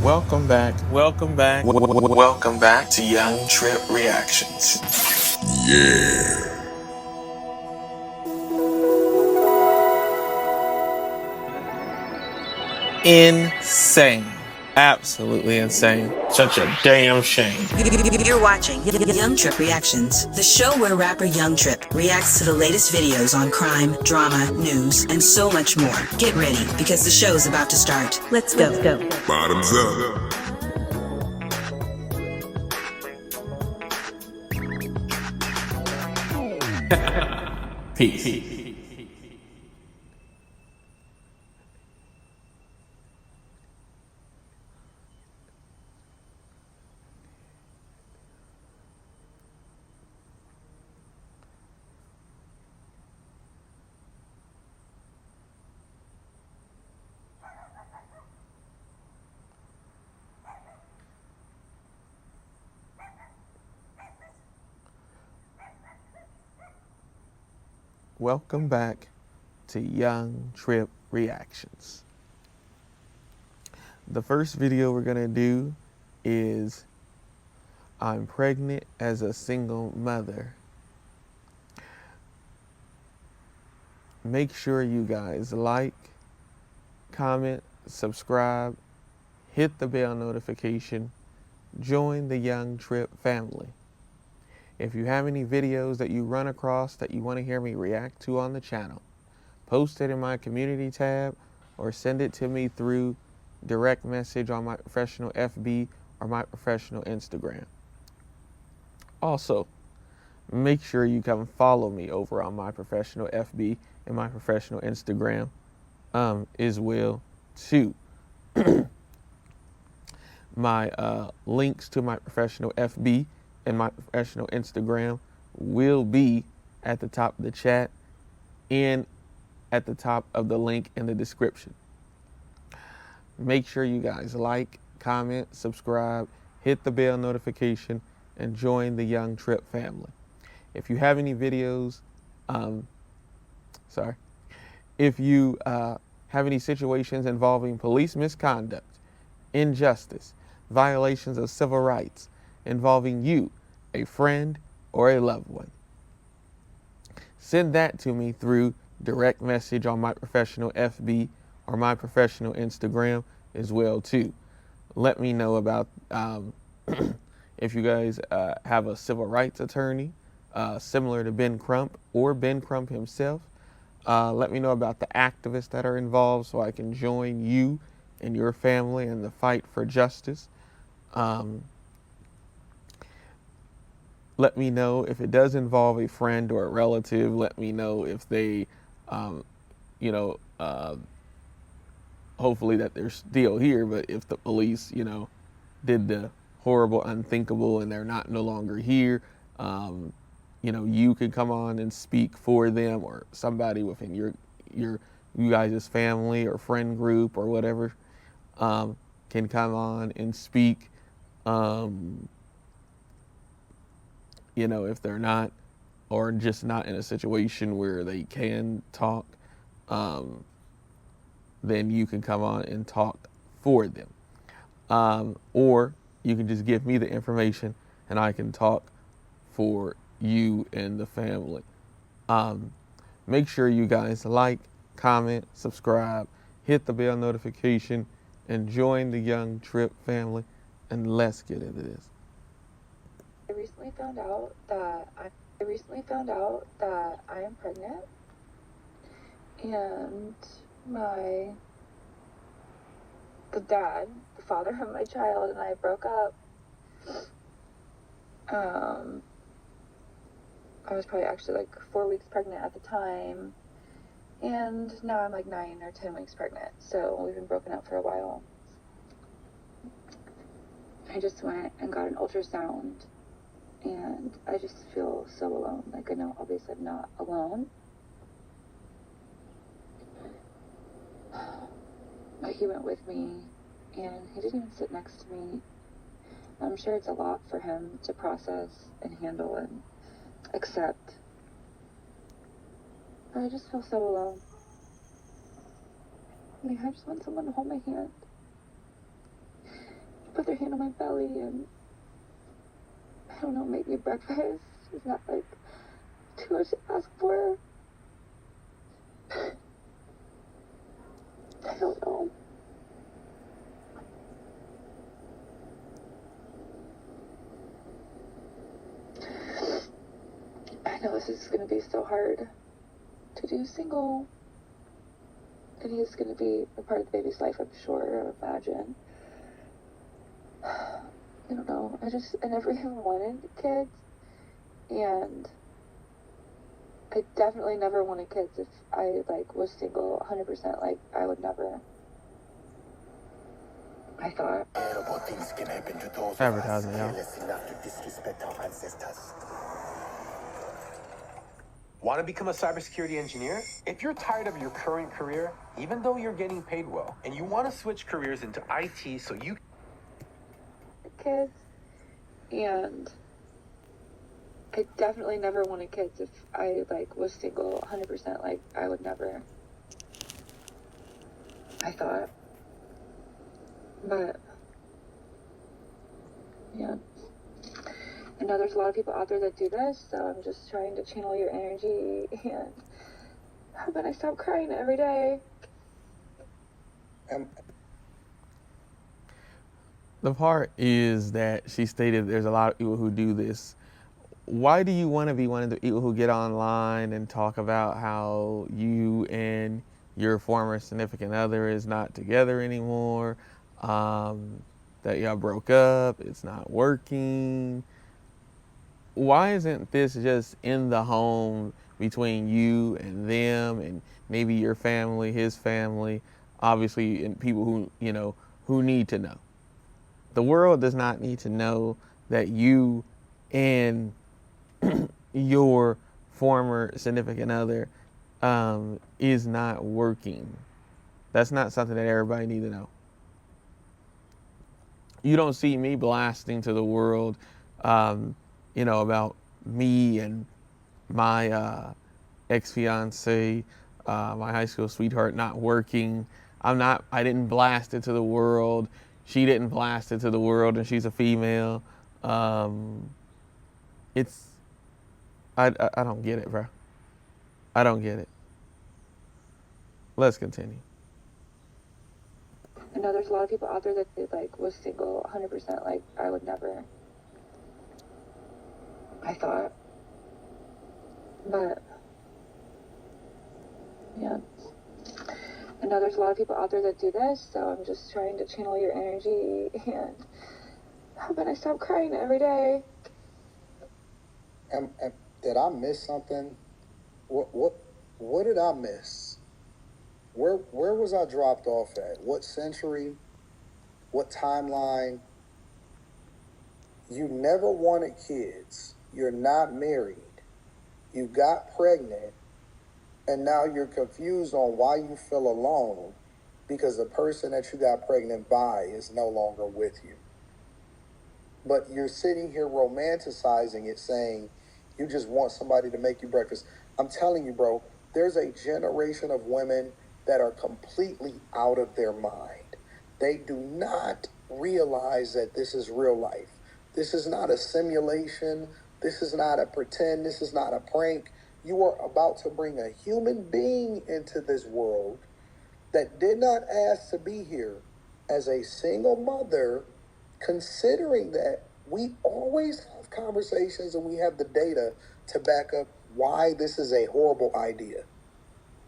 Welcome back. Welcome back to Young Trip Reactions. Yeah. Insane. Absolutely insane. Such a damn shame. You're watching Young Trip Reactions, the show where rapper Young Trip reacts to the latest videos on crime, drama, news, and so much more. Get ready, because the show's about to start. Let's go. Bottoms up. Peace. Welcome back to Young Trip Reactions. The first video we're going to do is I'm pregnant as a single mother. Make sure you guys like, comment, subscribe, hit the bell notification, join the Young Trip family. If you have any videos that you run across that you want to hear me react to on the channel, post it in my community tab or send it to me through direct message on my professional FB or my professional Instagram. Also, make sure you come follow me over on my professional FB and my professional Instagram as well too. My links to my professional FB and my professional Instagram will be at the top of the chat and at the top of the link in the description. Make sure you guys like, comment, subscribe, hit the bell notification, and join the Young Trip family. If you have any videos, if you have any situations involving police misconduct, injustice, violations of civil rights involving you, a friend, or a loved one, send that to me through direct message on my professional FB or my professional Instagram as well too. Let me know about if you guys have a civil rights attorney similar to Ben Crump or Ben Crump himself. Let me know about the activists that are involved so I can join you and your family in the fight for justice. Let me know if it does involve a friend or a relative. Let me know if they, hopefully that they're still here, but if the police, did the horrible unthinkable and they're no longer here, you could come on and speak for them, or somebody within you guys' family or friend group or whatever can come on and speak. If they're not, or just not in a situation where they can talk, then you can come on and talk for them. Or you can just give me the information and I can talk for you and the family. Make sure you guys like, comment, subscribe, hit the bell notification, and join the Young Trip family. And let's get into this. I recently found out that I am pregnant, and the father of my child, and I broke up. I was probably actually like 4 weeks pregnant at the time, and now I'm like 9 or 10 weeks pregnant, so we've been broken up for a while. I just went and got an ultrasound, and I just feel so alone. Like, I know obviously I'm not alone, but he went with me, and he didn't even sit next to me. I'm sure it's a lot for him to process and handle and accept. But I just feel so alone. I just want someone to hold my hand. put their hand on my belly and, I don't know, make me breakfast. Is that like too much to ask for? I don't know. I know this is going to be so hard to do single. And he's going to be a part of the baby's life, I'm sure, I imagine. I don't know. I never even wanted kids. And I definitely never wanted kids if I, like, was single 100%. Like, I would never. I thought. Terrible things can happen to those Advertising, of us y'all. careless enough to disrespect our ancestors. Want to become a cybersecurity engineer? If you're tired of your current career, even though you're getting paid well, and you want to switch careers into IT so you Kids. And I definitely never wanted kids if I, like, was single 100%. Like, I would never. I thought. But, yeah. I know there's a lot of people out there that do this, so I'm just trying to channel your energy, and how about I stop crying every day? The part is that she stated there's a lot of people who do this. Why do you want to be one of the people who get online and talk about how you and your former significant other is not together anymore, that y'all broke up, it's not working? Why isn't this just in the home between you and them and maybe your family, his family, obviously, and people who, who need to know? The world does not need to know that you and your former significant other is not working. That's not something that everybody needs to know. You don't see me blasting to the world, about me and my ex-fiance, my high school sweetheart not working. I didn't blast it to the world. She didn't blast it to the world, and she's a female. I don't get it, bro. I don't get it. Let's continue. I know there's a lot of people out there that, like, was single 100%. Like, I would never. I thought. But, yeah. I know there's a lot of people out there that do this, so I'm just trying to channel your energy, and how about I stop crying every day? Did I miss something? What did I miss? Where was I dropped off at? What century? What timeline? You never wanted kids. You're not married. You got pregnant, and now you're confused on why you feel alone because the person that you got pregnant by is no longer with you. But you're sitting here romanticizing it, saying you just want somebody to make you breakfast. I'm telling you, bro, there's a generation of women that are completely out of their mind. They do not realize that this is real life. This is not a simulation. This is not a pretend. This is not a prank. You are about to bring a human being into this world that did not ask to be here as a single mother, considering that we always have conversations and we have the data to back up why this is a horrible idea.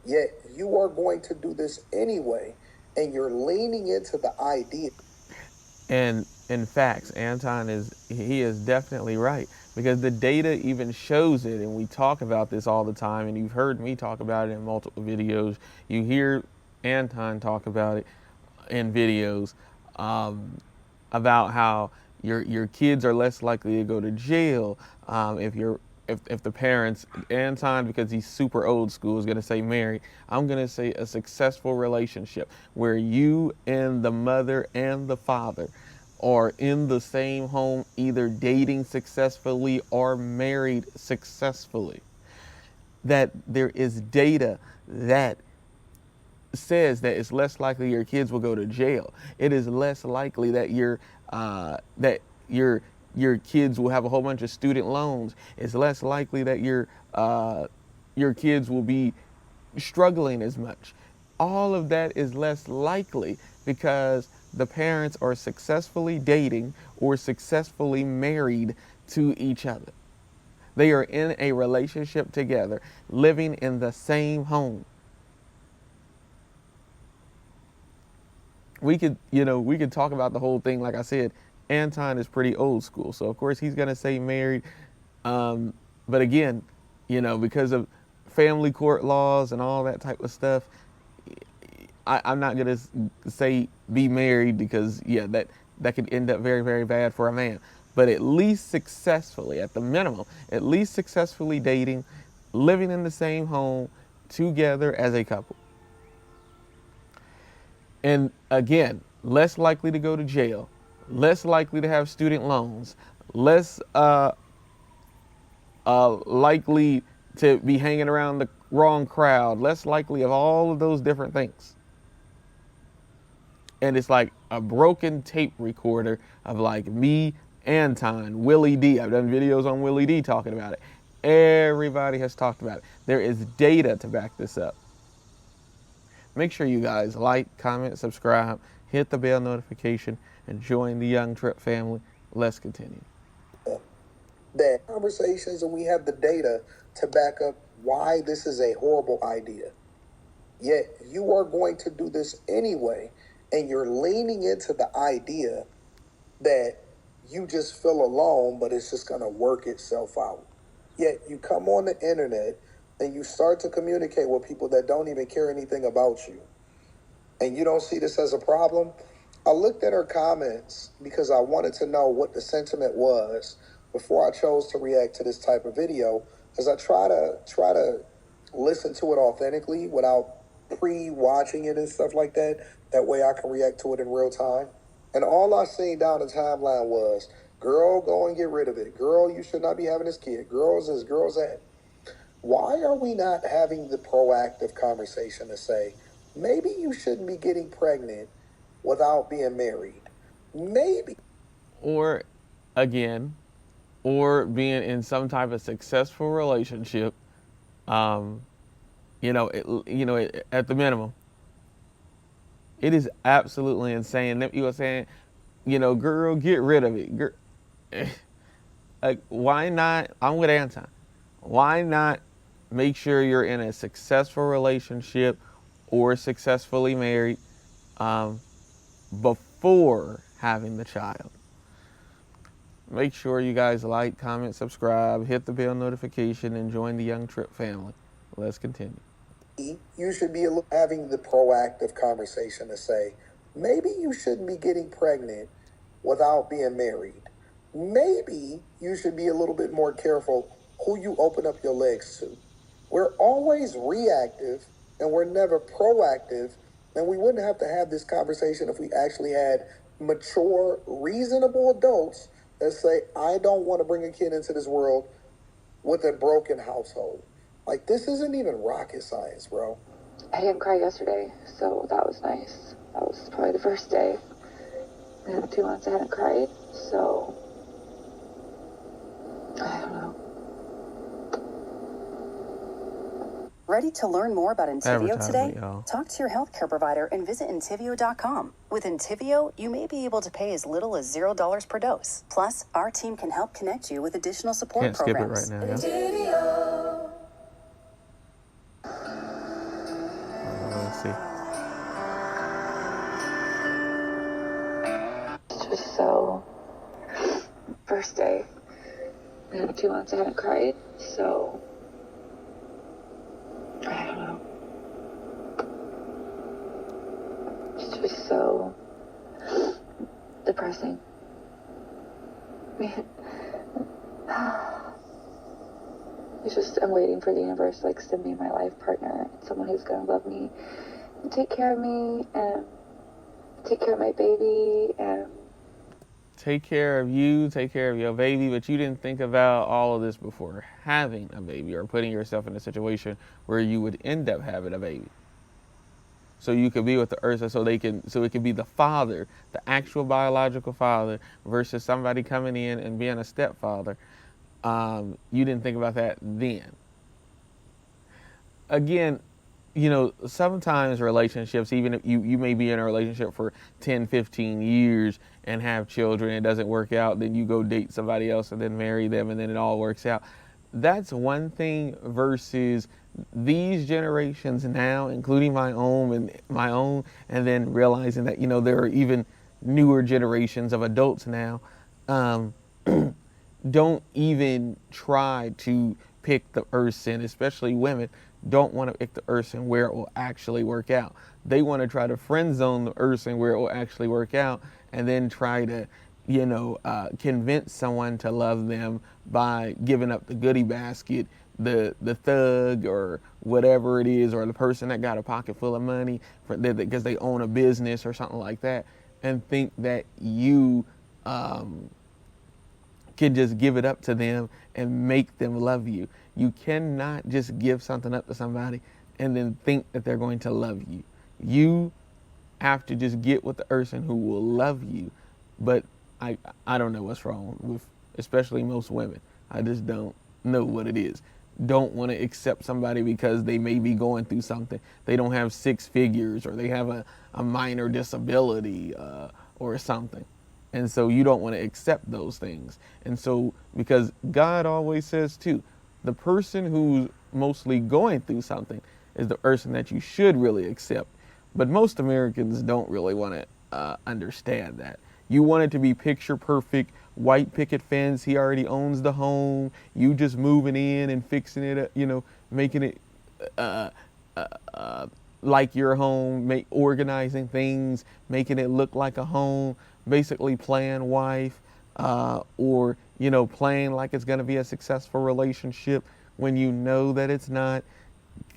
Yet you are going to do this anyway, and you're leaning into the idea. And in facts, Anton is definitely right, because the data even shows it, and we talk about this all the time, and you've heard me talk about it in multiple videos. You hear Anton talk about it in videos about how your kids are less likely to go to jail if the parents, Anton, because he's super old school, is going to say married. I'm going to say a successful relationship where you and the mother and the father are in the same home, either dating successfully or married successfully. That there is data that says that it's less likely your kids will go to jail. It is less likely that your kids will have a whole bunch of student loans. It's less likely that your kids will be struggling as much. All of that is less likely because the parents are successfully dating or successfully married to each other. They are in a relationship together, living in the same home. We could talk about the whole thing. Like I said, Anton is pretty old school, so of course he's gonna say married. But again, because of family court laws and all that type of stuff, I'm not gonna say be married because that could end up very, very bad for a man. But at least successfully, at the minimum, at least successfully dating, living in the same home together as a couple. And again, less likely to go to jail, less likely to have student loans, less likely to be hanging around the wrong crowd, less likely of all of those different things. And it's like a broken tape recorder of like me, Anton, Willie D. I've done videos on Willie D talking about it. Everybody has talked about it. There is data to back this up. Make sure you guys like, comment, subscribe, hit the bell notification, and join the Young Trip family. Let's continue. That conversations, and we have the data to back up why this is a horrible idea. Yet you are going to do this anyway, and you're leaning into the idea that you just feel alone, but it's just going to work itself out. Yet you come on the internet and you start to communicate with people that don't even care anything about you, and you don't see this as a problem. I looked at her comments because I wanted to know what the sentiment was before I chose to react to this type of video, as I try to listen to it authentically without pre-watching it and stuff like that. That way I can react to it in real time. And all I seen down the timeline was, girl, go and get rid of it. Girl, you should not be having this kid. Girls this, girls that. Why are we not having the proactive conversation to say, maybe you shouldn't be getting pregnant without being married? Maybe. Or again, or being in some type of successful relationship, at the minimum. It is absolutely insane. You were saying, girl, get rid of it. Girl, like, why not? I'm with Anton. Why not make sure you're in a successful relationship or successfully married before having the child? Make sure you guys like, comment, subscribe, hit the bell notification, and join the Young Trip family. Let's continue. You should be having the proactive conversation to say, maybe you shouldn't be getting pregnant without being married. Maybe you should be a little bit more careful who you open up your legs to. We're always reactive and we're never proactive, and we wouldn't have to have this conversation if we actually had mature, reasonable adults that say, I don't want to bring a kid into this world with a broken household. Like, this isn't even rocket science, bro. I didn't cry yesterday, so that was nice. That was probably the first day in 2 months I hadn't cried, so I don't know. Ready to learn more about Entivio today? Y'all. Talk to your healthcare provider and visit Entivio.com. With Entivio, you may be able to pay as little as $0 per dose. Plus, our team can help connect you with additional support Can't skip it programs. right now. Yeah? Let's see. It's just so, first day in 2 months I hadn't cried, so I don't know. It's just so depressing. It's just, I'm waiting for the universe to send me my life partner, someone who's gonna love me and take care of me and take care of my baby and Take care of you, take care of your baby, but you didn't think about all of this before having a baby or putting yourself in a situation where you would end up having a baby. so you could be with the earth, so it can be the father, the actual biological father, versus somebody coming in and being a stepfather. You didn't think about that then. Again, sometimes relationships, even if you may be in a relationship for 10, 15 years and have children, it doesn't work out, then you go date somebody else and then marry them and then it all works out. That's one thing versus these generations now, including my own, and then realizing that, there are even newer generations of adults now, don't even try to pick the person, especially women, don't want to pick the person where it will actually work out. They want to try to friend zone the person where it will actually work out, and then try to, convince someone to love them by giving up the goodie basket, the thug or whatever it is, or the person that got a pocket full of money because they own a business or something like that, and think that you can just give it up to them and make them love you. You cannot just give something up to somebody and then think that they're going to love you. You have to just get with the person who will love you. But I don't know what's wrong with especially most women. I just don't know what it is. Don't want to accept somebody because they may be going through something. They don't have 6 figures, or they have a minor disability or something. And so you don't want to accept those things. And so, because God always says too, the person who's mostly going through something is the person that you should really accept. But most Americans don't really want to understand that. You want it to be picture perfect, white picket fence, he already owns the home, you just moving in and fixing it, making it like your home, organizing things, making it look like a home, basically playing wife, or playing like it's going to be a successful relationship when you know that it's not,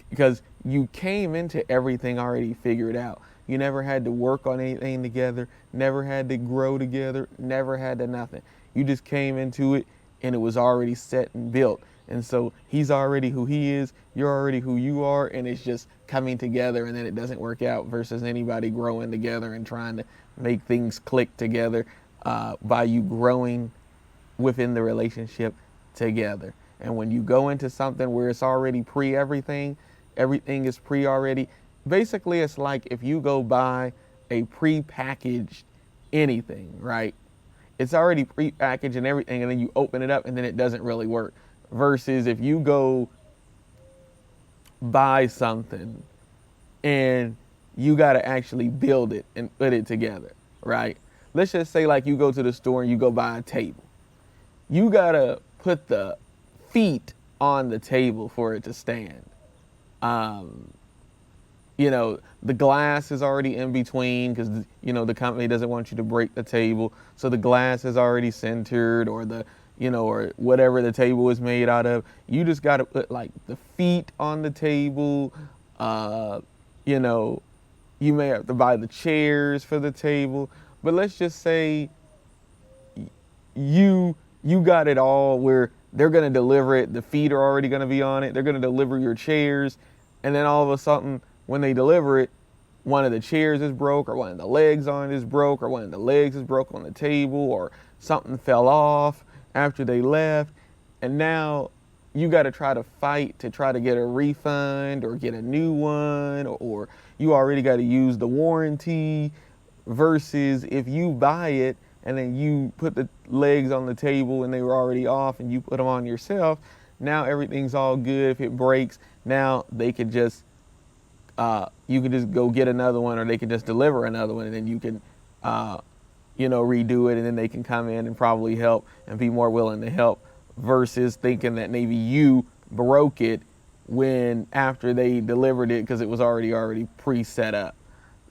because you came into everything already figured out. You never had to work on anything together, never had to grow together, never had to nothing. You just came into it and it was already set and built. And so he's already who he is, you're already who you are, and it's just coming together, and then it doesn't work out, versus anybody growing together and trying to make things click together by you growing within the relationship together. And when you go into something where it's already everything is already, basically it's like if you go buy a pre-packaged anything, right? It's already pre-packaged and everything, and then you open it up and then it doesn't really work. Versus if you go buy something and you got to actually build it and put it together, right? Let's just say like you go to the store and you go buy a table. You got to put the feet on the table for it to stand. The glass is already in between because, the company doesn't want you to break the table. So the glass is already centered, or or whatever the table is made out of. You just got to put like the feet on the table. You may have to buy the chairs for the table. But let's just say you got it all where they're going to deliver it. The feet are already going to be on it. They're going to deliver your chairs. And then all of a sudden, when they deliver it, one of the chairs is broke, or one of the legs on it is broke, or one of the legs is broke on the table, or something fell off after they left. And now you got to try to fight to try to get a refund or get a new one, or you already got to use the warranty, versus if you buy it and then you put the legs on the table and they were already off and you put them on yourself. Now everything's all good. If it breaks, now they could just you can just go get another one, or they can just deliver another one, and then you can redo it, and then they can come in and probably help and be more willing to help, versus thinking that maybe you broke it when after they delivered it because it was already pre-set up.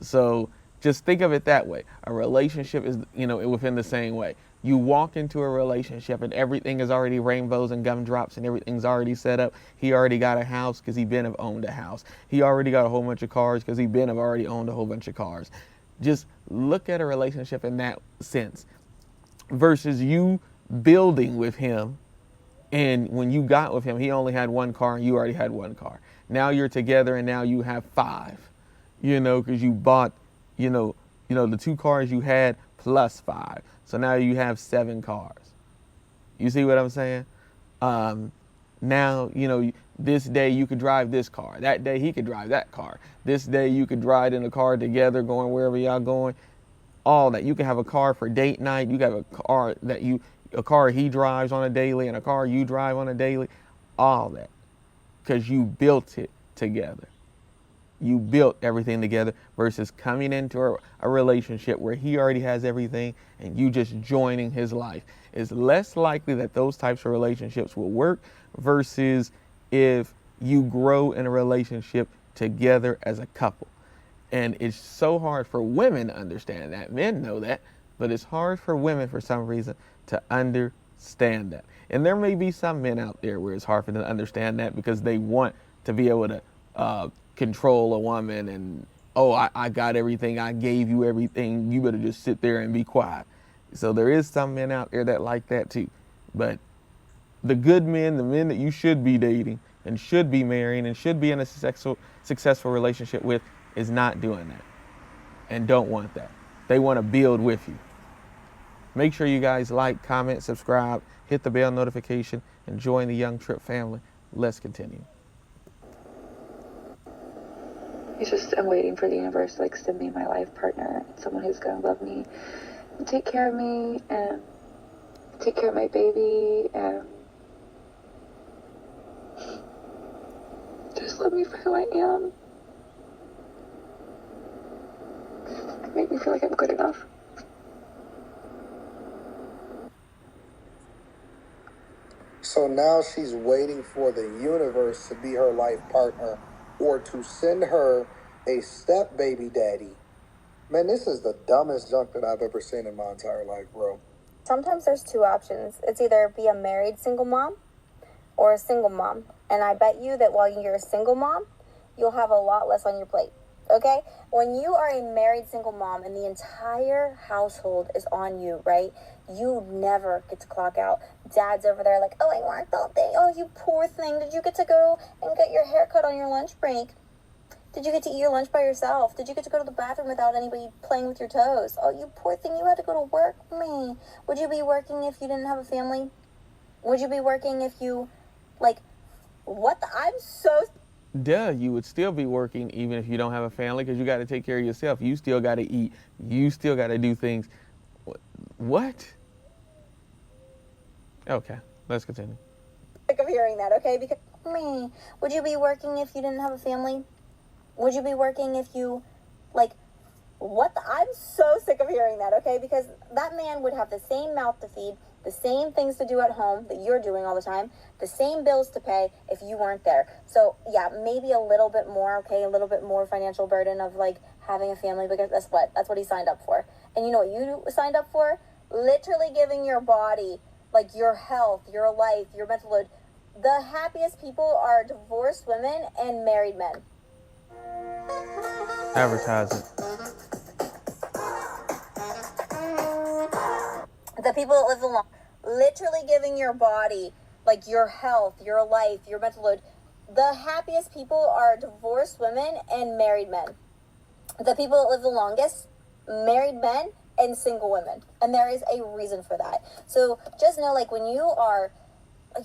So just think of it that way. A relationship is, within the same way. You walk into a relationship and everything is already rainbows and gumdrops and everything's already set up. He already got a house because he been have owned a house. He already got a whole bunch of cars because he been have already owned a whole bunch of cars. Just look at a relationship in that sense, versus you building with him. And when you got with him, he only had one car and you already had one car. Now you're together and now you have 5. because you bought, the 2 cars you had plus 5. So now you have 7 cars. You see what I'm saying? Now, this day you could drive this car. That day he could drive that car. This day you could ride in a car together going wherever y'all going. All that. You can have a car for date night. You can have a car he drives on a daily and a car you drive on a daily. All that. Because you built it together. You built everything together versus coming into a relationship where he already has everything and you just joining his life. It's less likely that those types of relationships will work versus if you grow in a relationship together as a couple. And it's so hard for women to understand that. Men know that, but it's hard for women for some reason to understand that. And there may be some men out there where it's hard for them to understand that because they want to be able to control a woman and, I got everything, I gave you everything, you better just sit there and be quiet. So there is some men out there that like that too. But the good men, the men that you should be dating and should be marrying and should be in a successful relationship with is not doing that and don't want that. They want to build with you. Make sure you guys like, comment, subscribe, hit the bell notification, and join the Young Trip family. Let's continue. It's just, I'm waiting for the universe to send me my life partner, someone who's going to love me and take care of me and take care of my baby and just love me for who I am. Make me feel like I'm good enough. So now she's waiting for the universe to be her life partner or to send her a step baby daddy. Man, this is the dumbest junk that I've ever seen in my entire life, bro. Sometimes there's 2 options. It's either be a married single mom or a single mom. And I bet you that while you're a single mom, you'll have a lot less on your plate. Okay? When you are a married single mom and the entire household is on you, right? You never get to clock out. Dad's over there like, oh, I worked all day. Oh, you poor thing. Did you get to go and get your hair cut on your lunch break? Did you get to eat your lunch by yourself? Did you get to go to the bathroom without anybody playing with your toes? Oh, you poor thing. You had to go to work. Me. Would you be working if you didn't have a family? Would you be working if you, what the? I'm so... Duh, you would still be working even if you don't have a family because you got to take care of yourself. You still got to eat. You still got to do things. What? Okay, let's continue. Sick of hearing that, okay? Because me. Would you be working if you didn't have a family? Would you be working if you, what the? I'm so sick of hearing that, okay? Because that man would have the same mouth to feed, the same things to do at home that you're doing all the time, the same bills to pay if you weren't there. So, yeah, maybe a little bit more, okay? A little bit more financial burden of, having a family because that's what he signed up for. And you know what you signed up for? Literally giving your body, your health, your life, your mental load. The happiest people are divorced women and married men. Advertising. The people that live alone, literally giving your body, your health, your life, your mental load. The happiest people are divorced women and married men. The people that live the longest, married men and single women. And there is a reason for that. So just know, when you are,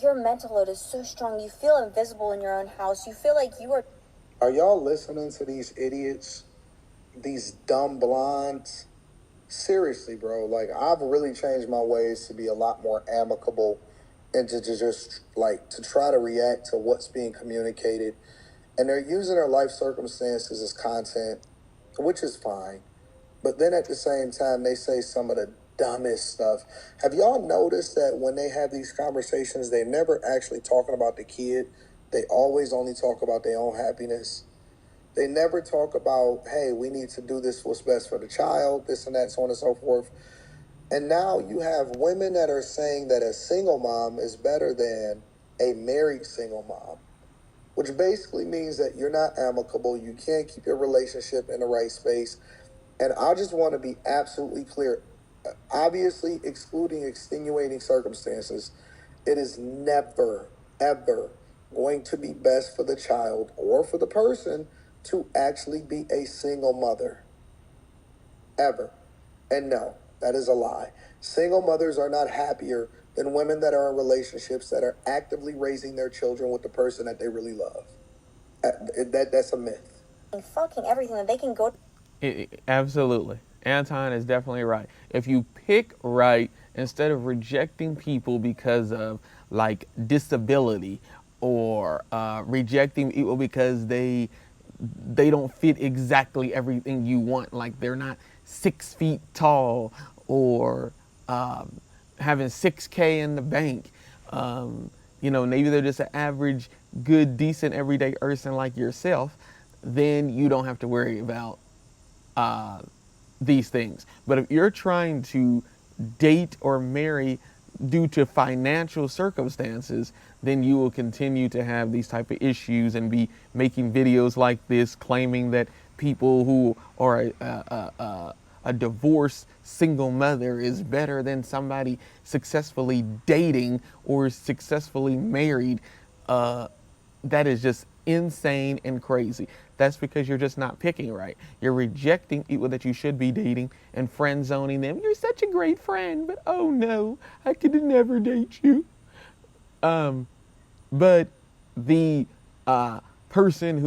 your mental load is so strong, you feel invisible in your own house. You feel like you are... Are y'all listening to these idiots? These dumb blondes? Seriously, bro. I've really changed my ways to be a lot more amicable and to just, to try to react to what's being communicated. And they're using their life circumstances as content, which is fine. But then at the same time, they say some of the dumbest stuff. Have y'all noticed that when they have these conversations, they're never actually talking about the kid? They always only talk about their own happiness. They never talk about, hey, we need to do this, what's best for the child, this and that, so on and so forth. And now you have women that are saying that a single mom is better than a married single mom, which basically means that you're not amicable. You can't keep your relationship in the right space. And I just want to be absolutely clear. Obviously, excluding extenuating circumstances, it is never, ever going to be best for the child or for the person to actually be a single mother. Ever. And no, that is a lie. Single mothers are not happier than women that are in relationships that are actively raising their children with the person that they really love. That's a myth. Fucking everything that they can go. Absolutely. Anton is definitely right. If you pick right, instead of rejecting people because of like disability or rejecting people because they don't fit exactly everything you want, like they're not 6 feet tall or having 6K in the bank, maybe they're just an average, good, decent, everyday person like yourself, then you don't have to worry about these things. But if you're trying to date or marry due to financial circumstances, then you will continue to have these type of issues and be making videos like this claiming that people who are a divorced single mother is better than somebody successfully dating or successfully married. That is just insane and crazy. That's because you're just not picking right. You're rejecting people that you should be dating and friend zoning them. You're such a great friend, but oh no, I could never date you. But the person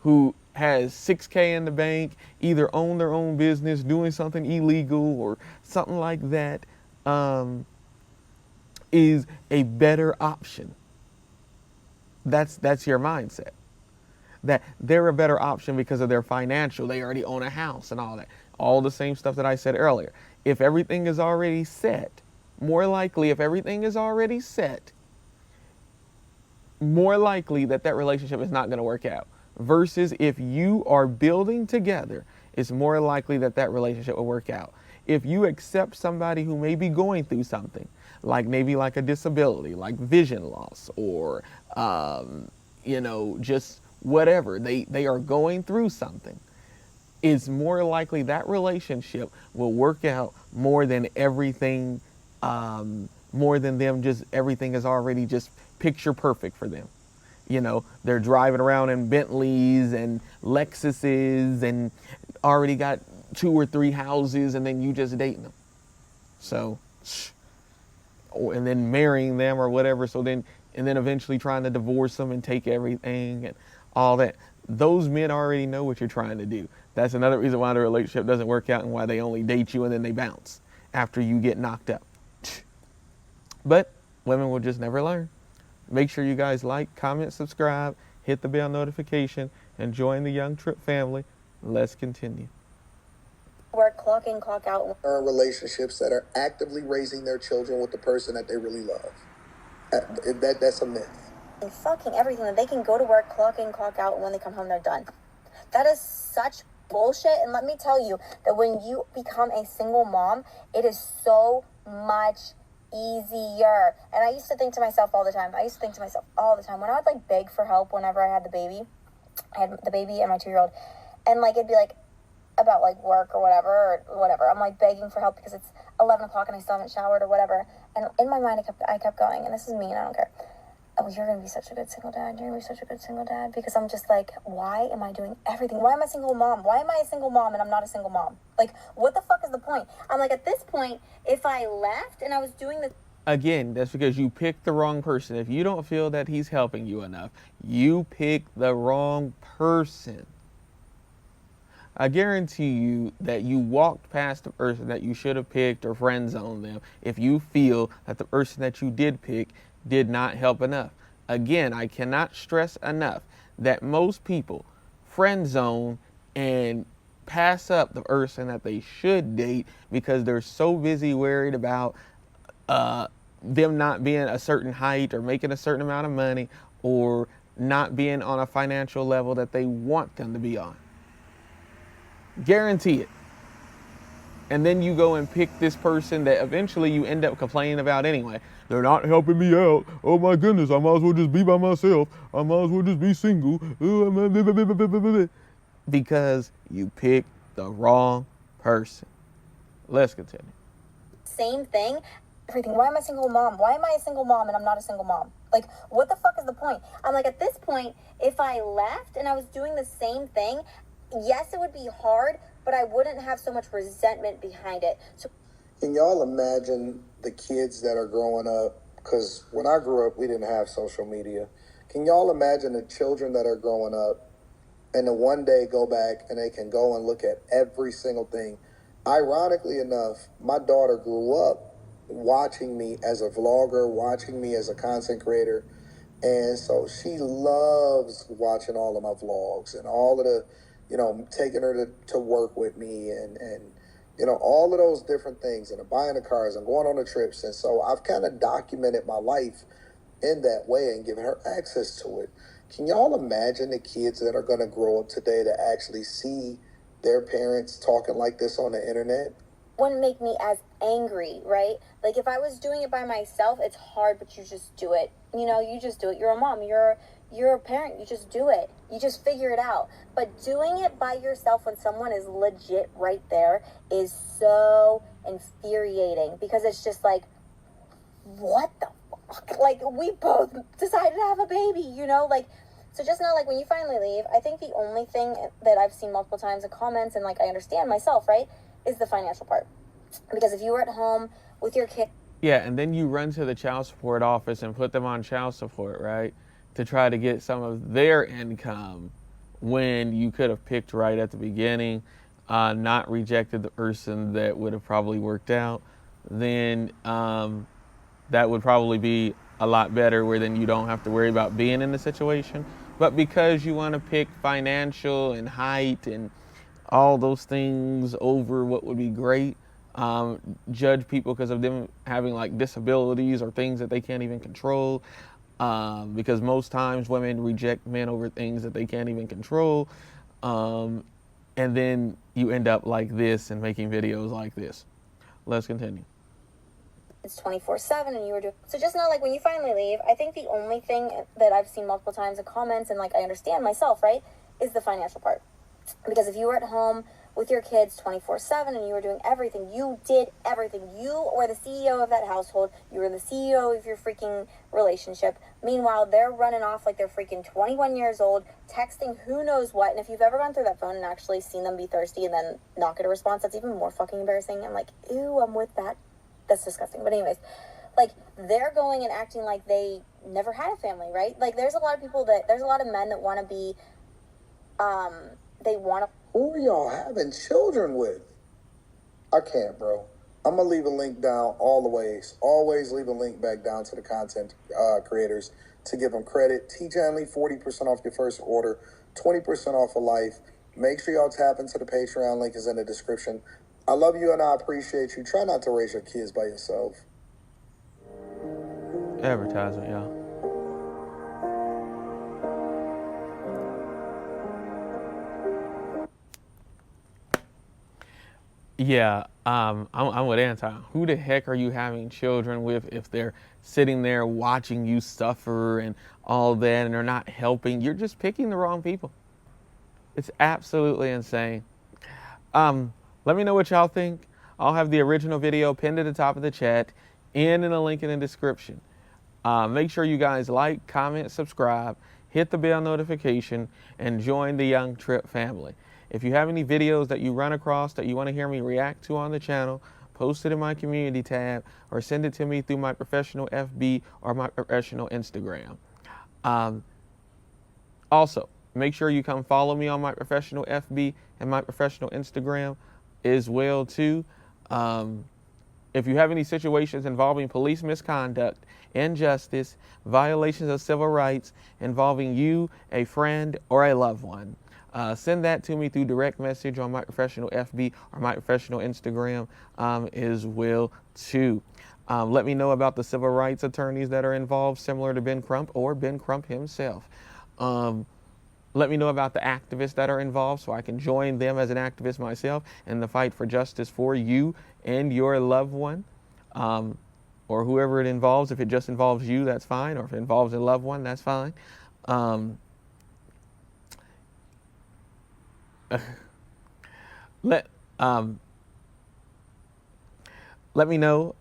who has 6K in the bank, either own their own business, doing something illegal or something like that, is a better option. That's your mindset. That they're a better option because of their financial. They already own a house and all that. All the same stuff that I said earlier. If everything is already set, more likely if everything is already set, more likely that relationship is not going to work out. Versus if you are building together, it's more likely that relationship will work out. If you accept somebody who may be going through something, like maybe like a disability, like vision loss, or just whatever, they are going through something, it's more likely that relationship will work out more than everything, more than them just everything is already just picture perfect for them. They're driving around in Bentleys and Lexuses and already got 2 or 3 houses, and then you just dating them. So, and then marrying them or whatever. And then eventually trying to divorce them and take everything and all that. Those men already know what you're trying to do. That's another reason why the relationship doesn't work out and why they only date you and then they bounce after you get knocked up. But women will just never learn. Make sure you guys like, comment, subscribe, hit the bell notification, and join the Young Trip family. Let's continue. Work clock in, clock out. Relationships that are actively raising their children with the person that they really love. That's a myth. Fucking everything that they can go to work, clock in, clock out, and when they come home, they're done. That is such bullshit. And let me tell you that when you become a single mom, it is so much easier. And I used to think to myself all the time, when I would like beg for help whenever I had the baby, I had the baby and my 2-year-old, and like it'd be like about like work or whatever. I'm like begging for help because it's 11 o'clock and I still haven't showered or whatever. And in my mind, I kept going, and this is me, and I don't care. Oh, you're going to be such a good single dad. You're going to be such a good single dad. Because I'm just like, why am I doing everything? Why am I a single mom? Why am I a single mom and I'm not a single mom? Like, what the fuck is the point? I'm like, at this point, if I left and I was doing the... Again, that's because you picked the wrong person. If you don't feel that he's helping you enough, you picked the wrong person. I guarantee you that you walked past the person that you should have picked or friend zoned them if you feel that the person that you did pick did not help enough. Again, I cannot stress enough that most people friend zone and pass up the person that they should date because they're so busy worried about them not being a certain height or making a certain amount of money or not being on a financial level that they want them to be on. Guarantee it. And then you go and pick this person that eventually you end up complaining about anyway. They're not helping me out. Oh my goodness, I might as well just be by myself. I might as well just be single. Because you picked the wrong person. Let's continue. Same thing. Everything. Why am I a single mom? Why am I a single mom and I'm not a single mom? Like, what the fuck is the point? I'm like, at this point, if I left and I was doing the same thing, yes, it would be hard, but I wouldn't have so much resentment behind it. So, can y'all imagine the kids that are growing up? Because when I grew up, we didn't have social media. Can y'all imagine the children that are growing up and then one day go back and they can go and look at every single thing? Ironically enough, my daughter grew up watching me as a vlogger, watching me as a content creator. And so she loves watching all of my vlogs and all of the, taking her to work with me and all of those different things, and buying the cars and going on the trips. And so I've kind of documented my life in that way and given her access to it. Can y'all imagine the kids that are going to grow up today to actually see their parents talking like this on the internet? Wouldn't make me as angry, right? Like, if I was doing it by myself, it's hard, but you just do it. You just do it. You're a mom. You're a parent. You just do it. You just figure it out. But doing it by yourself when someone is legit right there is so infuriating, because it's just like, what the fuck? Like, we both decided to have a baby, Like, so just now, like, when you finally leave, I think the only thing that I've seen multiple times in comments, and, like, I understand myself, right, is the financial part. Because if you were at home with your kid... Yeah, and then you run to the child support office and put them on child support, right, to try to get some of their income when you could have picked right at the beginning, not rejected the person that would have probably worked out, then that would probably be a lot better, where then you don't have to worry about being in the situation. But because you want to pick financial and height and all those things over what would be great, judge people because of them having like disabilities or things that they can't even control, because most times women reject men over things that they can't even control, and then you end up like this and making videos like this. Let's continue. It's 24/7 and you were doing... So just now, like, when you finally leave, I think the only thing that I've seen multiple times in comments, and, like, I understand myself, right, is the financial part. Because if you were at home with your kids 24/7 and you were doing everything, you did everything. You were the CEO of that household. You were the CEO of your freaking relationship. Meanwhile, they're running off like they're freaking 21 years old, texting who knows what. And if you've ever gone through that phone and actually seen them be thirsty and then not get a response, that's even more fucking embarrassing. I'm like, ew, I'm with that. That's disgusting. But anyways, like, they're going and acting like they never had a family, right? Like, there's a lot of men that want to be, they want to... Who are y'all having children with? I can't, bro. I'm going to leave a link down all the ways. Always leave a link back down to the content creators to give them credit. Teach only 40% off your first order, 20% off of life. Make sure y'all tap into the Patreon. Link is in the description. I love you and I appreciate you. Try not to raise your kids by yourself. Advertisement, y'all. Yeah, I'm with Anton. Who the heck are you having children with if they're sitting there watching you suffer and all that and they're not helping? You're just picking the wrong people. It's absolutely insane. Let me know what y'all think. I'll have the original video pinned at the top of the chat and in a link in the description. Make sure you guys like, comment, subscribe, hit the bell notification, and join the Young Trip family. If you have any videos that you run across that you want to hear me react to on the channel, post it in my community tab or send it to me through my professional FB or my professional Instagram. Also, make sure you come follow me on my professional FB and my professional Instagram as well too. If you have any situations involving police misconduct, injustice, violations of civil rights involving you, a friend, or a loved one, send that to me through direct message on my professional FB or my professional Instagram as well too. Let me know about the civil rights attorneys that are involved, similar to Ben Crump or Ben Crump himself. Let me know about the activists that are involved so I can join them as an activist myself in the fight for justice for you and your loved one, or whoever it involves. If it just involves you, that's fine, or if it involves a loved one, that's fine. Let me know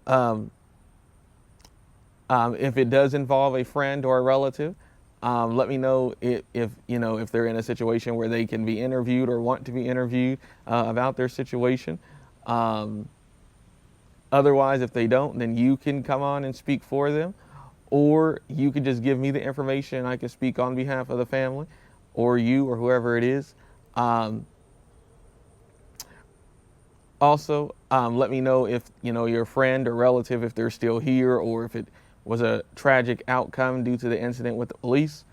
If it does involve a friend or a relative, let me know if they're in a situation where they can be interviewed or want to be interviewed about their situation. Otherwise, if they don't, then you can come on and speak for them, or you could just give me the information and I can speak on behalf of the family, or you, or whoever it is. Also, let me know if your friend or relative, if they're still here, or if it was a tragic outcome due to the incident with the police.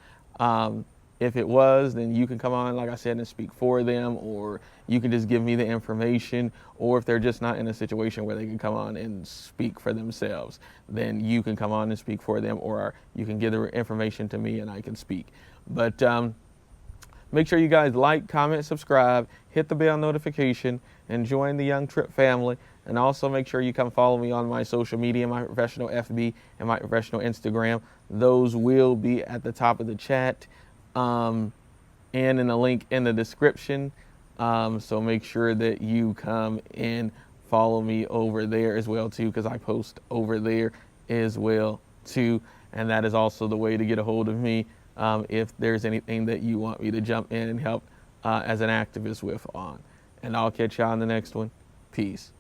If it was, then you can come on, like I said, and speak for them, or you can just give me the information, or if they're just not in a situation where they can come on and speak for themselves, then you can come on and speak for them, or you can give the information to me and I can speak. But make sure you guys like, comment, subscribe, hit the bell notification, and join the Young Trip family. And also make sure you come follow me on my social media, my professional FB and my professional Instagram. Those will be at the top of the chat and in the link in the description. So make sure that you come and follow me over there as well too, because I post over there as well too. And that is also the way to get a hold of me if there's anything that you want me to jump in and help as an activist with on. And I'll catch you on the next one. Peace.